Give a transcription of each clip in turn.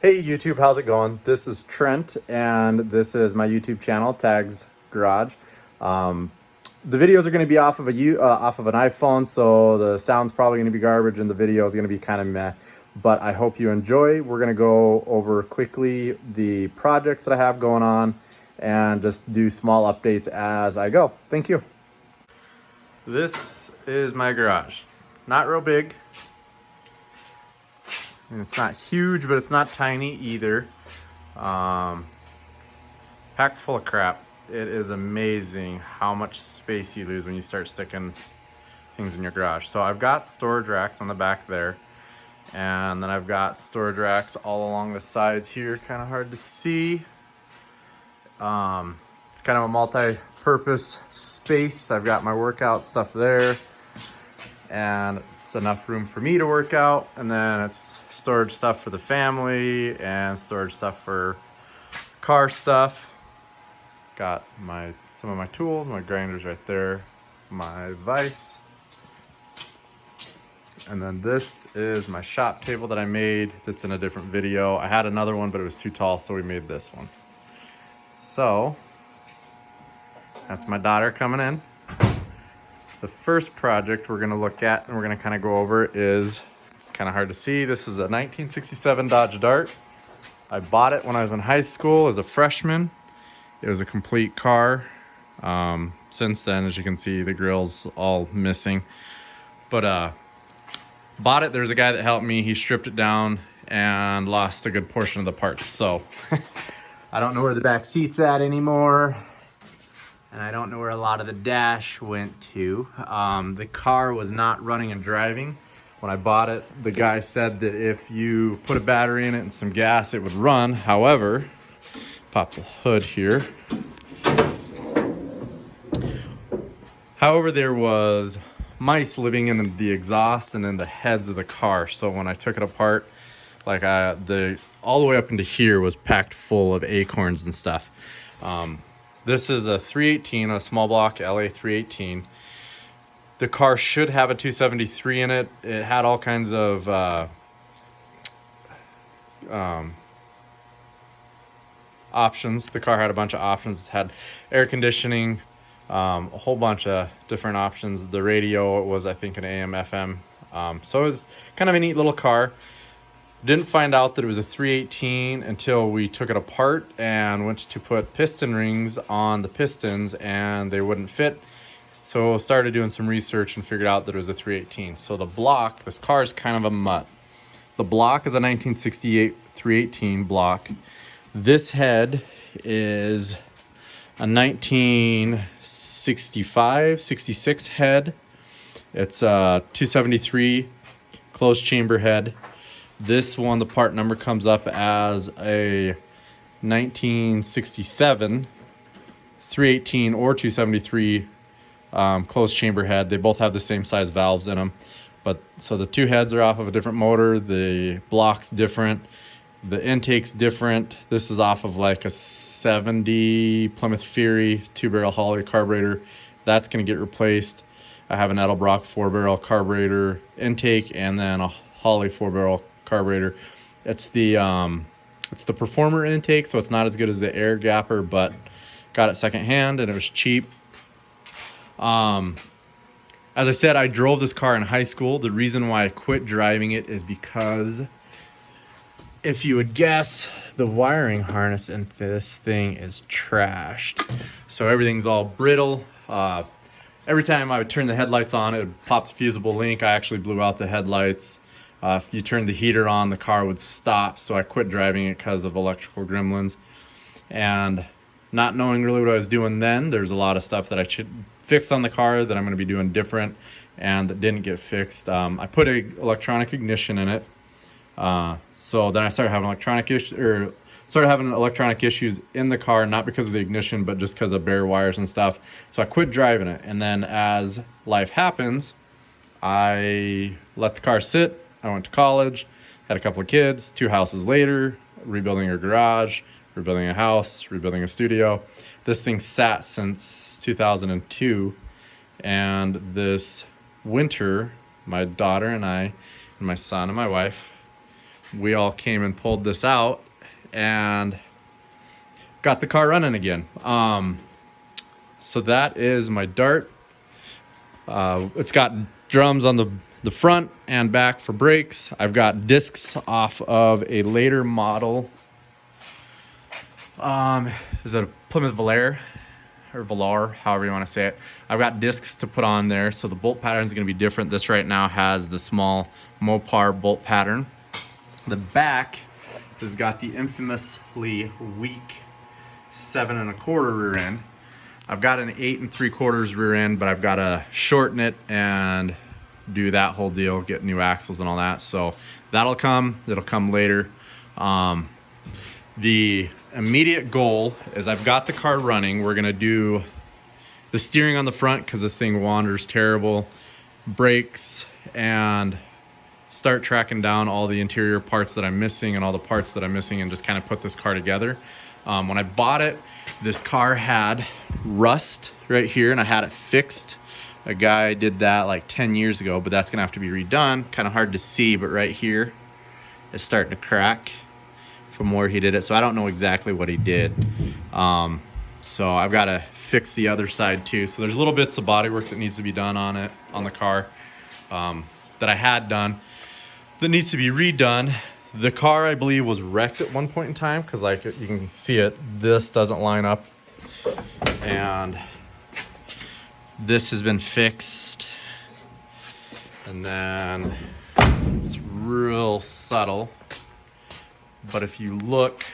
Hey YouTube, how's it going? This is Trent, and this is my YouTube channel, Tags Garage. Um, the videos are going to be off of an iPhone, so the sound's probably going to be garbage, and the video is going to be kind of meh. But I hope you enjoy. We're going to go over quickly the projects that I have going on, and just do small updates as I go. Thank you. This is my garage. Not real big. And it's not huge, but it's not tiny either. Packed full of crap. It is amazing how much space you lose when you start sticking things in your garage. So I've got storage racks on the back there. And then I've got storage racks all along the sides here. Kind of hard to see. It's kind of a multi-purpose space. I've got my workout stuff there. And it's enough room for me to work out. And then it's storage stuff for the family and storage stuff for car stuff. Got some of my tools, my grinders right there, my vise. And then this is my shop table that I made that's in a different video. I had another one, but it was too tall, so we made this one. So that's my daughter coming in. The first project we're gonna look at and we're gonna kind of go over is kind of hard to see. This is a 1967 Dodge Dart. I bought it when I was in high school as a freshman. It was a complete car. Since then, as you can see, the grill's all missing. But bought it. There was a guy that helped me. He stripped it down and lost a good portion of the parts. So I don't know where the back seat's at anymore. And I don't know where a lot of the dash went to. The car was not running and driving. When I bought it, the guy said that if you put a battery in it and some gas, it would run. However, pop the hood here. However, there was mice living in the exhaust and in the heads of the car. So when I took it apart, like all the way up into here was packed full of acorns and stuff. This is a 318, a small block LA 318. The car should have a 273 in it. It had all kinds of options. The car had a bunch of options. It had air conditioning, a whole bunch of different options. The radio was, I think, an AM, FM. So it was kind of a neat little car. Didn't find out that it was a 318 until we took it apart and went to put piston rings on the pistons, and they wouldn't fit. So started doing some research and figured out that it was a 318. So the block, this car is kind of a mutt. The block is a 1968 318 block. This head is a 1965, 66 head. It's a 273 closed chamber head. This one, the part number comes up as a 1967 318 or 273 closed chamber head. They both have the same size valves in them, but so the two heads are off of a different motor. The block's different, the intake's different. This is off of like a 70 Plymouth Fury 2-barrel Holley carburetor. That's going to get replaced. I have an Edelbrock 4-barrel carburetor intake and then a Holley 4-barrel carburetor. It's the Performer intake, so it's not as good as the air gapper, but got it secondhand and it was cheap. As I said, I drove this car in high school. The reason why I quit driving it is because, if you would guess, the wiring harness in this thing is trashed. So everything's all brittle. Every time I would turn the headlights on, it would pop the fusible link. I actually blew out the headlights. If you turned the heater on, the car would stop. So I quit driving it because of electrical gremlins. And not knowing really what I was doing then, there's a lot of stuff that I should fix on the car that I'm going to be doing different and that didn't get fixed. I put an electronic ignition in it. So then I started having electronic issues in the car, not because of the ignition, but just because of bare wires and stuff. So I quit driving it. And then as life happens, I let the car sit. I went to college, had a couple of kids, 2 houses later, rebuilding a garage, rebuilding a house, rebuilding a studio. This thing sat since 2002, and this winter, my daughter and I, and my son and my wife, we all came and pulled this out and got the car running again. So that is my Dart. It's got drums on the front and back for brakes. I've got discs off of a later model. Is it a Plymouth Velar or Velar, however you want to say it. I've got discs to put on there, so the bolt pattern is going to be different. This right now has the small Mopar bolt pattern. The back has got the infamously weak 7 1/4 rear end. I've got an 8 3/4 rear end, but I've got to shorten it and do that whole deal, get new axles and all that. So that'll come. It'll come later. The immediate goal is I've got the car running. We're gonna do the steering on the front because this thing wanders terrible, brakes, and start tracking down all the interior parts that I'm missing and all the parts that I'm missing and just kind of put this car together. When I bought it, this car had rust right here and I had it fixed. A guy did that like 10 years ago, but that's gonna have to be redone. Kind of hard to see, but right here it's starting to crack from where he did it. So I don't know exactly what he did. So I've got to fix the other side too. So there's little bits of body work that needs to be done on it, on the car, that I had done that needs to be redone. The car, I believe, was wrecked at one point in time because, like, you can see it, this doesn't line up, and this has been fixed, and then it's real subtle, but if you look,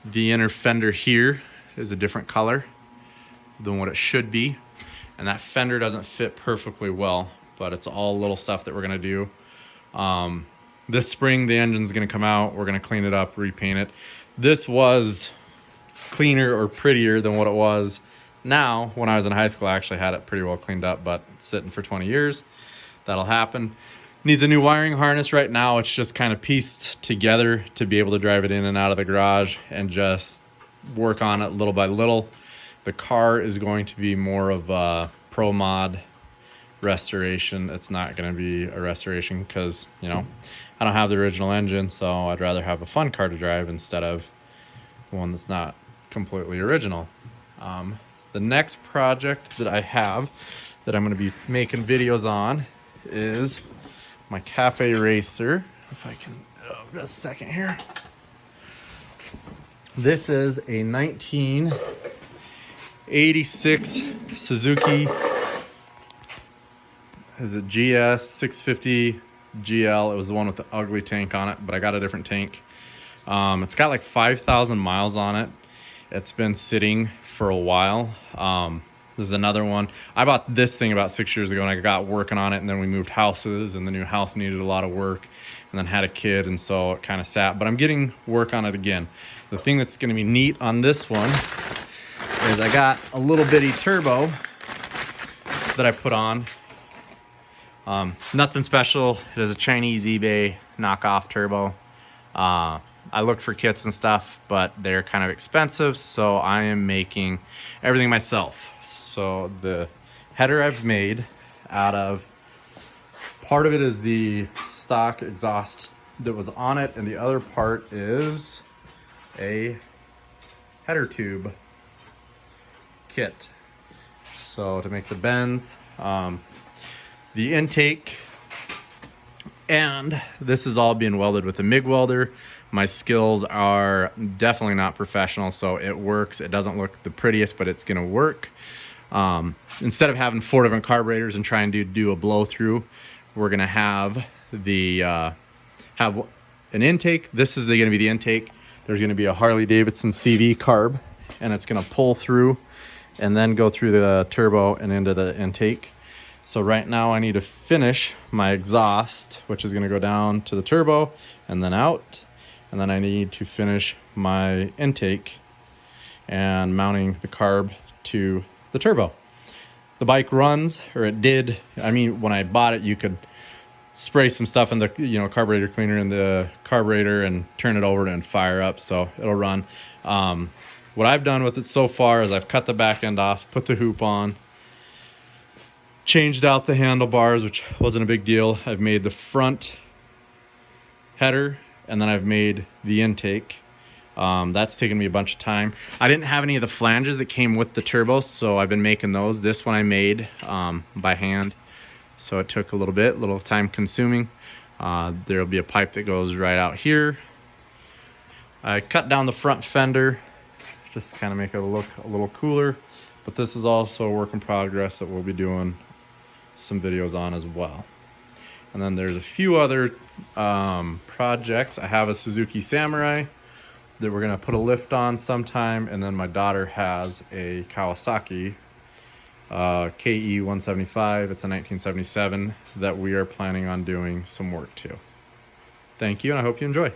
the inner fender here is a different color than what it should be, and that fender doesn't fit perfectly well, but it's all little stuff that we're gonna do. This spring the engine's gonna come out, we're gonna clean it up, repaint it. This was cleaner or prettier than what it was now. When I was in high school, I actually had it pretty well cleaned up, but it's sitting for 20 years. That'll happen. Needs a new wiring harness. Right now it's just kind of pieced together to be able to drive it in and out of the garage and just work on it little by little. The car is going to be more of a pro mod restoration. It's not going to be a restoration because, you know, I don't have the original engine, so I'd rather have a fun car to drive instead of one that's not completely original. The next project that I have that I'm going to be making videos on is my cafe racer. If I can, just a second here. This is a 1986 Suzuki. Is it GS 650 GL? It was the one with the ugly tank on it, but I got a different tank. It's got like 5,000 miles on it. It's been sitting for a while. This is another one. I bought this thing about 6 years ago and I got working on it, and then we moved houses and the new house needed a lot of work, and then had a kid, and so it kind of sat, but I'm getting work on it again. The thing that's going to be neat on this one is I got a little bitty turbo that I put on. Nothing special. It is a Chinese eBay knockoff turbo. I looked for kits and stuff, but they're kind of expensive, so I am making everything myself. So the header I've made out of, part of it is the stock exhaust that was on it, and the other part is a header tube kit. So to make the bends, the intake, and this is all being welded with a MIG welder. My skills are definitely not professional, so it works. It doesn't look the prettiest, but it's gonna work. Instead of having 4 different carburetors and trying to do a blow through, we're gonna have the have an intake. This is gonna be the intake. There's gonna be a Harley Davidson CV carb, and it's gonna pull through and then go through the turbo and into the intake. So right now I need to finish my exhaust, which is gonna go down to the turbo and then out. And then I need to finish my intake and mounting the carb to the turbo. The bike runs, or it did. I mean, when I bought it, you could spray some stuff in the, you know, carburetor cleaner in the carburetor and turn it over and fire up, so it'll run. What I've done with it so far is I've cut the back end off, put the hoop on, changed out the handlebars, which wasn't a big deal. I've made the front header, and then I've made the intake. That's taken me a bunch of time. I didn't have any of the flanges that came with the turbo, so I've been making those. This one I made by hand, so it took a little time consuming. There'll be a pipe that goes right out here. I cut down the front fender just to kind of make it look a little cooler, but this is also a work in progress that we'll be doing some videos on as well. And then there's a few other projects. I have a Suzuki Samurai that we're gonna put a lift on sometime, and then my daughter has a Kawasaki KE 175. It's a 1977 that we are planning on doing some work to. Thank you, and I hope you enjoy.